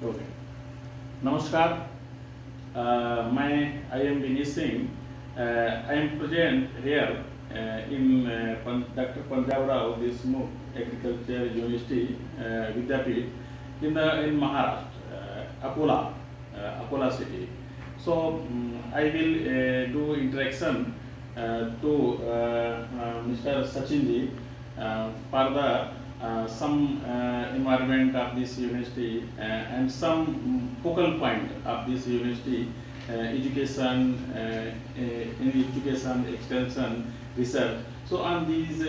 Okay. Namaskar. I am Vinesh Singh. I am present here in Dr. Punjab Rao Deshmukh Agriculture University, Vidyapeeth, in Maharashtra, Akola city. So I will do introduction to Mr. Sachin ji for the some environment of this university and some focal point of this university, education, in education, extension, research. So on these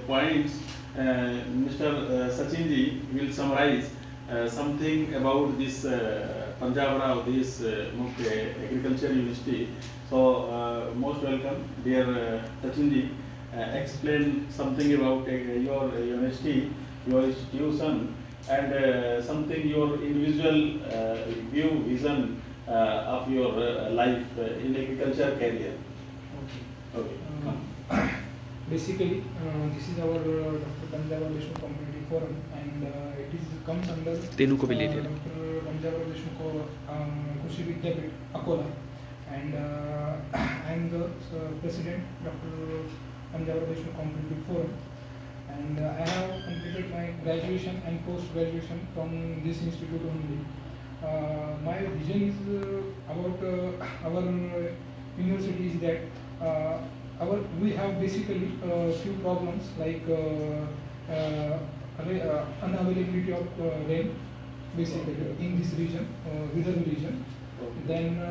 points, Mr. Sachin ji will summarize something about this Punjab Rao Deshmukh Agriculture University. So most welcome, dear Sachin ji. Explain something about your university, your institution, and something your individual view, vision of your life in agriculture career. Okay. Basically, this is our Dr. Punjab Rao Deshmukh Competitive Forum, and it is comes under Dr. Punjab Rao Deshmukh Krishi Vidyapeeth, Akola, and I am the president, Dr. Punjab Rao Deshmukh Competitive Forum, and I have completed my graduation and post-graduation from this institute only. My vision is about our university is that we have basically few problems like unavailability of rain basically in this region, Vidarbha region. Then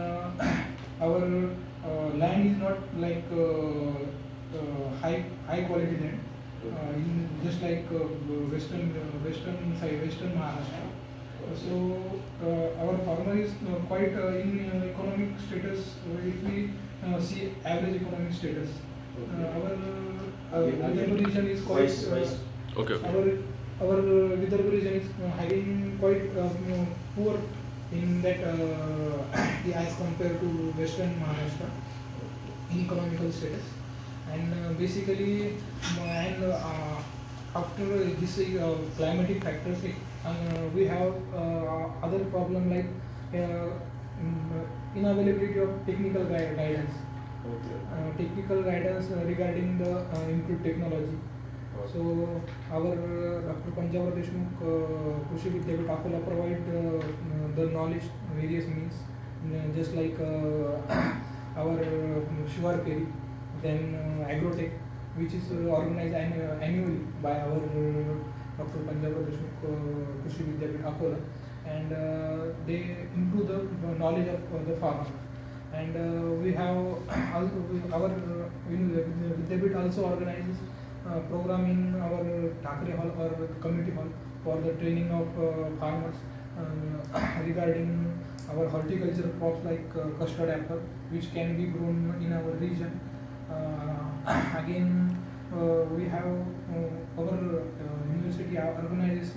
our land is not like high quality land, just like western side, western Maharashtra. So our farmer is quite in economic status. If we see average economic status, our Vidarbha region is quite our Vidarbha region is having quite poor in that as compared to western Maharashtra in economical status. And basically, after this climatic factors, we have other problem like inavailability of technical guidance. Technical guidance regarding the improved technology. So our Dr. Punjab Rao Deshmukh Krishi Vidyapeeth Akola provide the knowledge various means, just like our Shuar Ferry, then Agrotech, which is organized annually by our Dr. Punjab Rao Deshmukh Krishi Vidyapeeth Akola, and they improve the knowledge of the farmer. And we have also our Vidyapeeth also organizes program in our Thakre Hall or community hall for the training of farmers regarding our horticultural crops like custard apple, which can be grown in our region. Again, we have our university organizes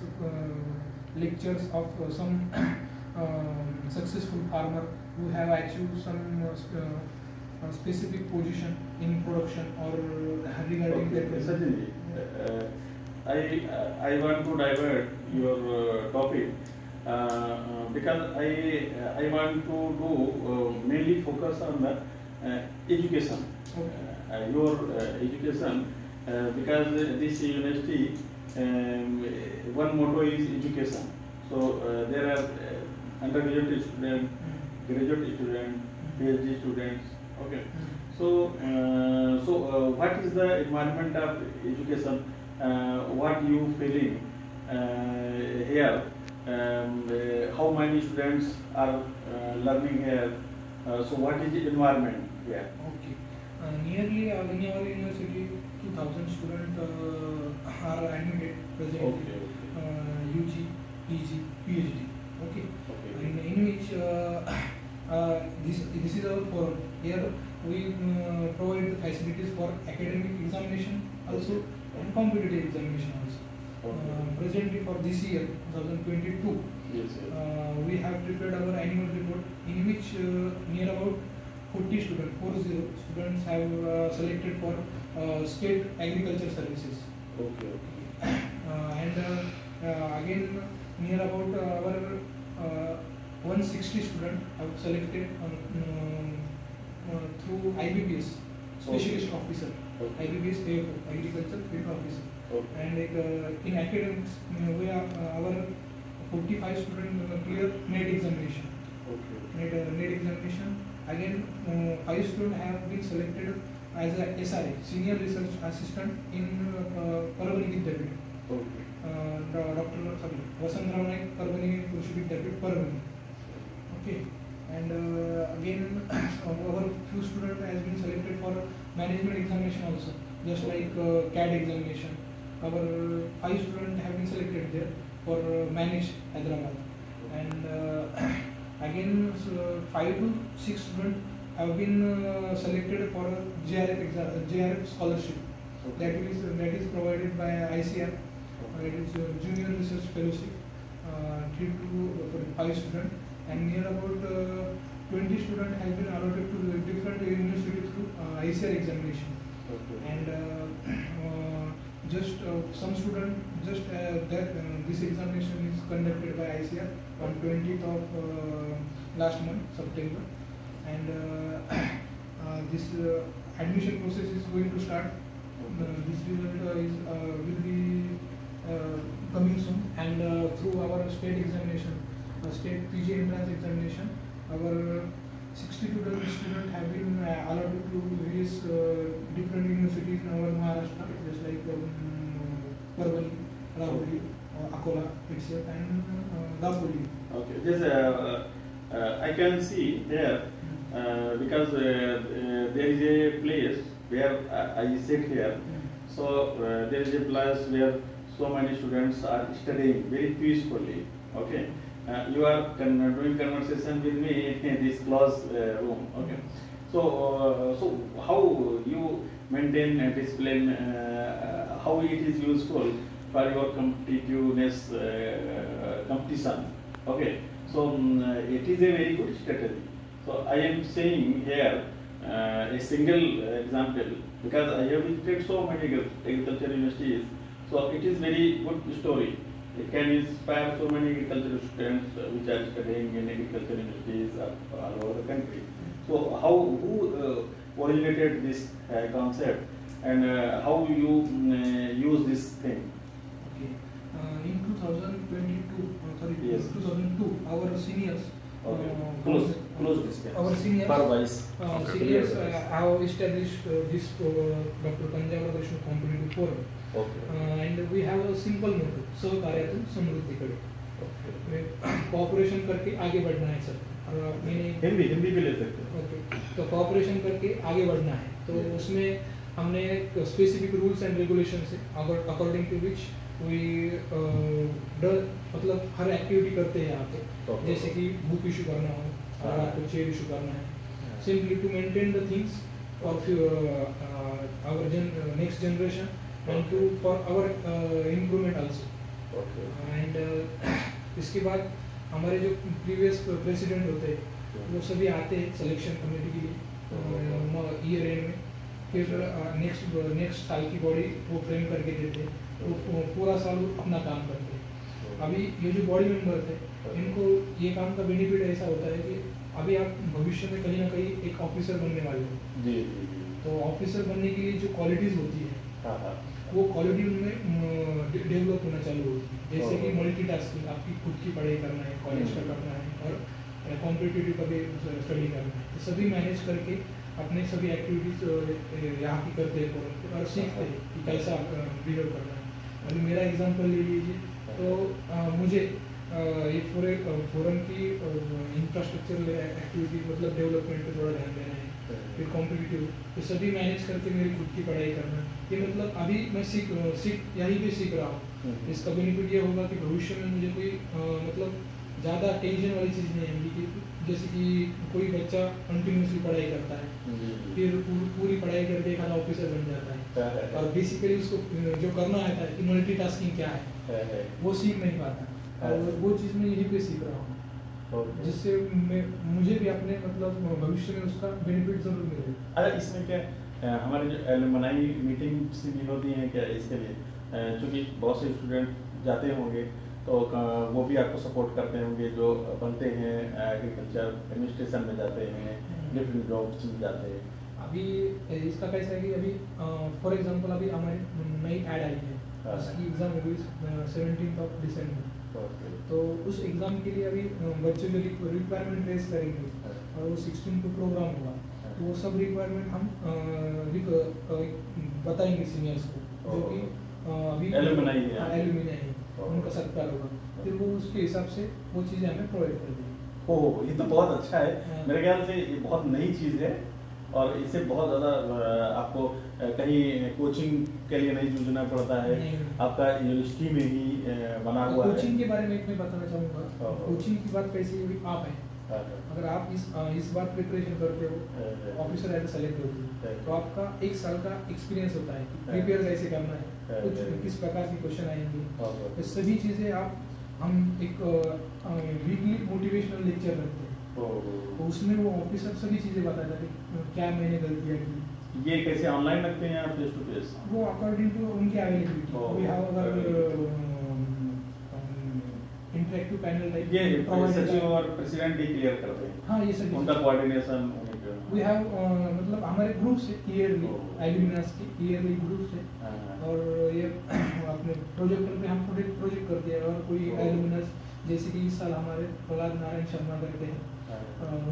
lectures of some successful farmer who have achieved some specific position in production or regarding Certainly. I want to divert your topic because I want to do mainly focus on the education. Okay. Your education because this university one motto is education. So there are undergraduate students, graduate students, PhD students. Okay. So what is the environment of education? What you feeling here? How many students are learning here? So what is the environment here? Okay. Nearly in our university, 2,000 students are admitted presently. Okay. UG, PG, PhD. Okay. In which this is our forum. Here we provide the facilities for academic examination also and competitive examination also. Presently for this year 2022, we have prepared our annual report in which near about 40 students have selected for state agriculture services. Okay. And again near about our students have selected through IBPS, Specialist Officer, IBPS AFO, Agriculture Field Officer. And in academics, we are our 45 students clear NET examination. NET examination. Again, 5 students have been selected as a SRA, Senior Research Assistant in Parvani Vidyapith. Dr. Vasantrao Naik, Parvani Krishi Vidyapith, Parvani. Okay. And again, our few students has been selected for management examination also, just like CAD examination. Our 5 students have been selected there for manage Hyderabad. And again, 5 to 6 students have been selected for JRF scholarship. That is provided by ICR. It is Junior Research Fellowship. 3 to 5 students, and near about 20 students have been allotted to different universities through ICR examination. And just some students, just this examination is conducted by ICR on 20th of last month, September, and this admission process is going to start. This result will be coming soon, and through our state examination, state PG entrance examination, our 62 students have been allotted to various different universities in our Maharashtra, just like Parvani, Rauri, Akola itself, and Dapoli. Okay, just I can see here because there is a place where I sit here, so there is a place where so many students are studying very peacefully. Okay, you are doing conversation with me in this closed room. Okay, so how you maintain discipline? How it is useful for your competitiveness competition? Okay, so it is a very good strategy. So I am saying here a single example, because I have visited so many agriculture universities. So it is very good story. It can inspire so many agricultural students which are studying in agriculture universities all over the country. So who originated this concept, and how you use this thing? Okay. In 2022, Yes. 2002, our seniors. Close this. Our seniors. Okay. Seniors have established this Dr. Panjabra Deshmukh Competitive Forum. Okay. And we have a simple motto, सहकार्यातून समृद्धीकडे. Cooperation करके आगे बढ़ना है sir. मैंने हिंदी भी ले सकते हैं. ओके, तो कोऑपरेशन करके आगे बढ़ना है. तो उसमें हमने स्पेसिफिक रूल्स एंड रेगुलेशन से अकॉर्डिंग टू विच वी मतलब हर एक्टिविटी करते हैं यहाँ पे. जैसे कि बुक इशू करना हो, और आपको चेयर इशू करना है, simply to maintain the things for our next generation and for our improvement also. And इसके बाद हमारे जो प्रीवियस प्रेसिडेंट होते हैं वो सभी आते हैं सिलेक्शन कमेटी के लिए ईयर एंड में. फिर नेक्स्ट साल की बॉडी वो फ्रेम करके देते हैं. वो पूरा साल अपना काम करते हैं. अभी ये जो बॉडी मेंबर थे, इनको ये काम का बेनिफिट ऐसा होता है कि अभी आप भविष्य में कहीं ना कहीं एक ऑफिसर बनने वाले हो. तो ऑफिसर बनने के लिए जो क्वालिटीज होती है वो क्वालिटी उनमें डेवलप होना चालू होती है. जैसे कि मल्टीटास्किंग, आपकी खुद की पढ़ाई करना है, कॉलेज का करना है, और कॉम्पिटिटिव का भी स्टडी करना है. सभी मैनेज करके अपने सभी एक्टिविटीज यहाँ की करते हैं और सीखते हैं कि कैसा बिहेव करना है. अभी मेरा एग्जांपल ले लीजिए, तो मुझे ये पूरे फोरम की इंफ्रास्ट्रक्चरल एक्टिविटी मतलब डेवलपमेंट पे थोड़ा ध्यान देना है. फिर कॉम्पिटिटिव, तो सभी मैनेज करके मेरी खुद की पढ़ाई करना. ये मतलब अभी मैं सीख यहीं पे सीख रहा हूँ. इसका बेनिफिट ये होगा कि भविष्य में मुझे कोई मतलब ज़्यादा टेंशन वाली चीज़ नहीं आएगी. कि जैसे कि कोई बच्चा कंटिन्यूसली पढ़ाई करता है, फिर पूरी पढ़ाई करके एक आधा ऑफिसर बन जाता है, और बेसिकली उसको जो करना आता है कि मल्टीटास्किंग क्या है वो सीख नहीं पाता. और वो चीज़ मैं यहीं पे सीख रहा हूँ, जिससे मुझे भी अपने मतलब भविष्य में उसका बेनिफिट जरूर मिले. अरे इसमें क्या हमारे जो एलुमनाई मीटिंग्स भी होती हैं क्या इसके लिए, क्योंकि बहुत से स्टूडेंट जाते होंगे तो वो भी आपको सपोर्ट करते होंगे, जो बनते हैं एग्रीकल्चर एडमिनिस्ट्रेशन में जाते हैं, डिफरेंट जॉब्स में जाते हैं। अभी इसका कैसा है कि अभी फॉर एग्जांपल अभी हमारी नई ऐड आई है, उसकी एग्ज़ाम होगी 17 दिसंबर। तो उस एग्ज़ाम के लिए अभी बच्चे जो रिक्वायरमेंट रेस करेंगे और वो 16 को प्रोग्राम होगा, तो वो सब रिक्वायरमेंट हम बताएंगे सीनियर्स को, जो कि अभी एलुमनाई है उनका सत्कार होगा, फिर वो उसके हिसाब से वो चीज़ें हमें प्रोवाइड कर देंगे। ओह, ये तो बहुत अच्छा है। मेरे ख्याल से ये बहुत नई चीज़ है और इससे बहुत ज़्यादा आपको कहीं कोचिंग के लिए नहीं जूझना पड़ता है, आपका यूनिवर्सिटी में ही बना हुआ है। कोचिंग के बारे में एक मैं बताना चाहूँगा। कोचिंग की बात कैसी है, आप हैं, अगर आप इस बार प्रिपरेशन करते हो, ऑफिसर एज सेलेक्ट होते हो, तो आपका 1 साल का एक्सपीरियंस होता है कि प्रिपेयर कैसे करना है, कुछ किस प्रकार के क्वेश्चन आएंगे, ये सभी चीज़ें हम एक वीकली मोटिवेशनल लेक्चर रखते हैं, तो उसमें वो ऑफिसर सभी चीज़ें बताता है क्या मैंने गलतियाँ की। ये कैसे ऑनलाइन रखते हैं आप फेस टू फेस? वो अकॉर्डिंग टू उनकी availability, we have our interactive panel type. ये सचिव और प्रेसिडेंट ही क्लियर करते हैं? हाँ, ये सभी उनका कोऑर्डिनेशन वी हैव मतलब हमारे ग्रुप से ईयरली एल्यूमिनस के ईयरली ग्रुप से, और ये अपने प्रोजेक्टर पे हम प्रोजेक्ट करते हैं, और कोई एल्यूमिनस जैसे कि इस साल हमारे प्रहलाद नारायण शर्मा करते हैं,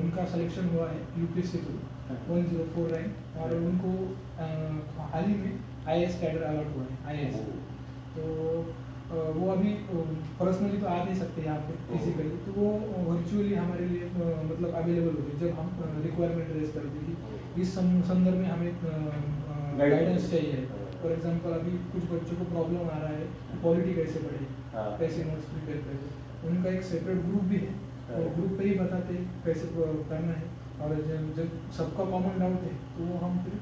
उनका सिलेक्शन हुआ है यूपीएससी को 104 रैंक, और उनको हाल ही में आईएएस कैडर अलॉट हुआ है आईएएस। तो वो अभी पर्सनली तो आ नहीं सकते यहाँ पे फिजिकली, तो वो वर्चुअली हमारे लिए मतलब अवेलेबल होगी जब हम रिक्वायरमेंट रेज करते हैं। इस संदर्भ में हमें गाइडेंस चाहिए। फॉर एग्जांपल अभी कुछ बच्चों को प्रॉब्लम आ रहा है पॉलिटी कैसे पढ़े, कैसे नोट्स प्रिपेयर करें, उनका एक सेपरेट ग्रुप भी है, और ग्रुप पे ही बताते हैं कैसे करना है, और जब सबका कॉमन डाउट है तो वो हम फिर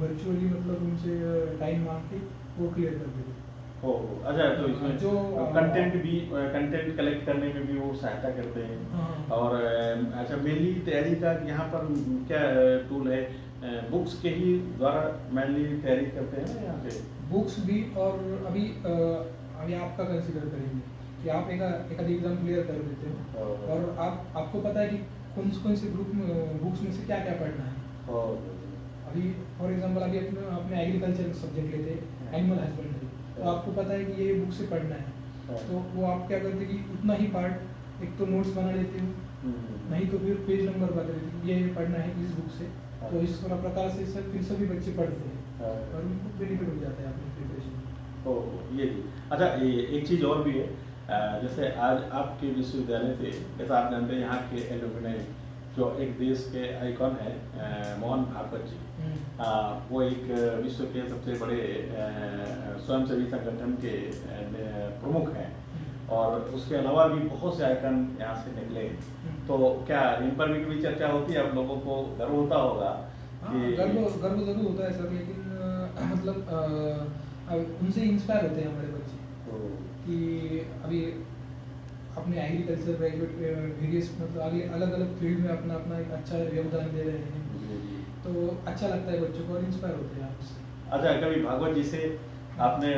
वर्चुअली मतलब उनसे टाइम मांग के वो क्लियर कर देते हैं। अच्छा, तो इसमें जो कंटेंट कलेक्ट करने में भी वो सहायता करते हैं। और अच्छा, मेनली तैयारी का यहाँ पर क्या टूल है? बुक्स के ही द्वारा मेनली तैयारी करते हैं ना यहाँ पे? बुक्स भी, और अभी आपका कंसीडर करेंगे कि आप एक एग्जाम क्लियर कर देते हो, और आपको पता है कि कौन से ग्रुप में बुक्स में से क्या क्या पढ़ना है। अभी फॉर एग्जांपल अभी अपने एग्रीकल्चर सब्जेक्ट लेते हैं, एनिमल हस्बेंड्री, तो आपको पता है कि ये बुक से पढ़ना है, तो वो आप क्या करते हैं कि उतना ही पार्ट एक तो नोट्स बना लेते हो, नहीं तो फिर पेज नंबर बता देते हैं ये पढ़ना है इस बुक से, तो इस प्रकार से फिर सभी बच्चे पढ़ते हैं और उनको बेनिफिट हो जाता है अपनी प्रिपरेशन। ये भी अच्छा, एक चीज़ और भी है, जैसे आज आपके विश्वविद्यालय से, जैसा आप जानते हैं यहाँ के एलुमनाई जो एक देश के आइकॉन है मोहन भागवत जी, वो एक विश्व के सबसे बड़े स्वयंसेवी संगठन के प्रमुख हैं, और उसके अलावा भी बहुत से आइकन यहाँ से निकले। तो क्या इन पर भी कभी चर्चा होती है? आप लोगों को गर्व होता होगा कि गर्व जरूर होता है सर, लेकिन मतलब उनसे इंस्पायर होते हैं हमारे बच्चे कि अभी अपने एग्रीकल्चर ग्रेजुएट वेरियस मतलब अलग अलग फील्ड में अपना अपना एक अच्छा योगदान दे रहे हैं, तो अच्छा लगता है बच्चों को और इंस्पायर होते हैं आपसे। अच्छा, कभी भागवत जी से आपने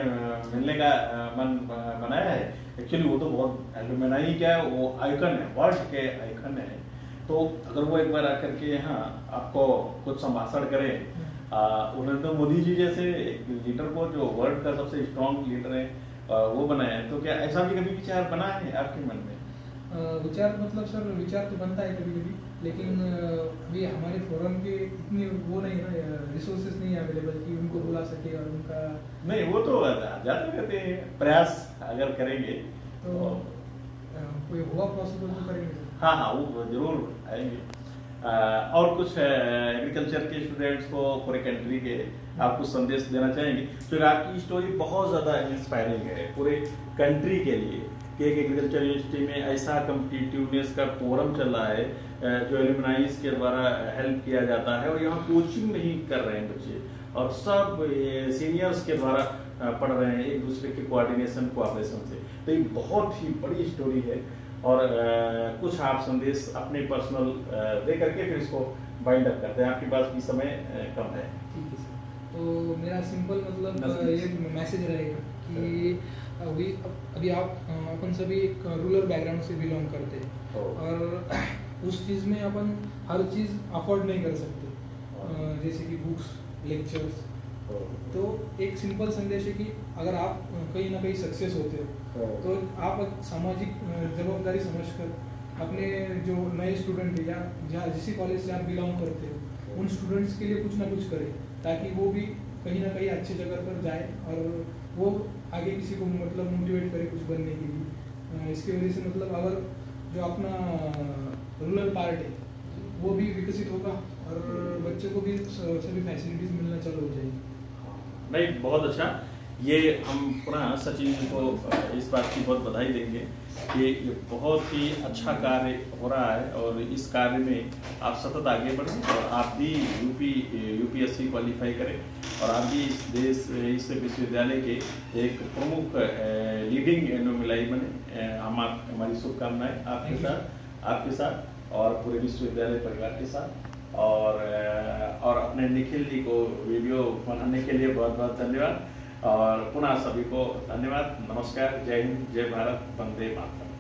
मिलने का मन बनाया है? एक्चुअली वो तो बहुत एलुमनाई क्या है, वो आइकन है, वर्ल्ड के आइकन है, तो अगर वो एक बार आकर के यहाँ आपको कुछ संभाषण करें, नरेंद्र मोदी जी जैसे एक लीडर को, जो वर्ल्ड का सबसे स्ट्रॉन्ग लीडर है, वो बनाया है, तो क्या ऐसा भी कभी विचार बना है आपके मन में? विचार मतलब सर विचार तो बनता है कभी कभी, लेकिन अभी हमारे फोरम के इतनी वो नहीं है ना, रिसोर्सेज नहीं है अवेलेबल कि उनको बुला सके, और उनका नहीं, वो तो जाते रहते हैं, प्रयास अगर करेंगे तो कोई हुआ पॉसिबल तो करेंगे सर। हाँ, वो जरूर आएंगे। और कुछ एग्रीकल्चर के स्टूडेंट्स को पूरे कंट्री के आप कुछ संदेश देना चाहेंगे? क्योंकि आपकी स्टोरी बहुत ज़्यादा इंस्पायरिंग है पूरे कंट्री के लिए, कि एक एग्रीकल्चर यूनिवर्सिटी में ऐसा कम्पिटिटिवनेस का फोरम चल रहा है जो एलुमनाइज के द्वारा हेल्प किया जाता है, और यहाँ कोचिंग नहीं कर रहे हैं बच्चे, और सब सीनियर्स के द्वारा पढ़ रहे हैं एक दूसरे के कोऑर्डिनेशन कोऑपरेशन से। तो ये बहुत ही बड़ी स्टोरी है, और कुछ आप संदेश अपने पर्सनल दे करके फिर इसको बाइंड अप करते हैं। आपके पास भी समय कम है। ठीक है सर, तो मेरा सिंपल मतलब ये मैसेज रहेगा कि अभी अपन सभी एक रूरल बैकग्राउंड से बिलोंग करते हैं और उस चीज़ में अपन हर चीज़ अफोर्ड नहीं कर सकते, जैसे कि बुक्स, लेक्चर्स। तो एक सिंपल संदेश है कि अगर आप कहीं ना कहीं सक्सेस होते हो तो आप एक सामाजिक जवाबदारी समझकर अपने जो नए स्टूडेंट है या जहाँ जिस कॉलेज से आप बिलोंग करते हो उन स्टूडेंट्स के लिए कुछ ना कुछ करें, ताकि वो भी कहीं ना कहीं अच्छी जगह पर जाए और वो आगे किसी को मतलब मोटिवेट करे कुछ बनने के लिए। इसकी वजह से मतलब अगर जो अपना रूरल पार्ट है वो भी विकसित होगा और बच्चों को भी सभी फैसिलिटीज मिलना चालू हो जाएगी। नहीं, बहुत अच्छा। ये हम पुनः सचिन जी को इस बात की बहुत बधाई देंगे कि ये बहुत ही अच्छा कार्य हो रहा है और इस कार्य में आप सतत आगे बढ़ें और आप भी यूपीएससी क्वालिफाई करें और आप भी इस विश्वविद्यालय के एक प्रमुख लीडिंग एनुमिलाई बने। हमारी शुभकामनाएं आपके साथ और पूरे विश्वविद्यालय परिवार के साथ। और अपने निखिल जी को वीडियो बनाने के लिए बहुत बहुत धन्यवाद और पुनः सभी को धन्यवाद। नमस्कार, जय हिंद, जय भारत, वंदे मातरम।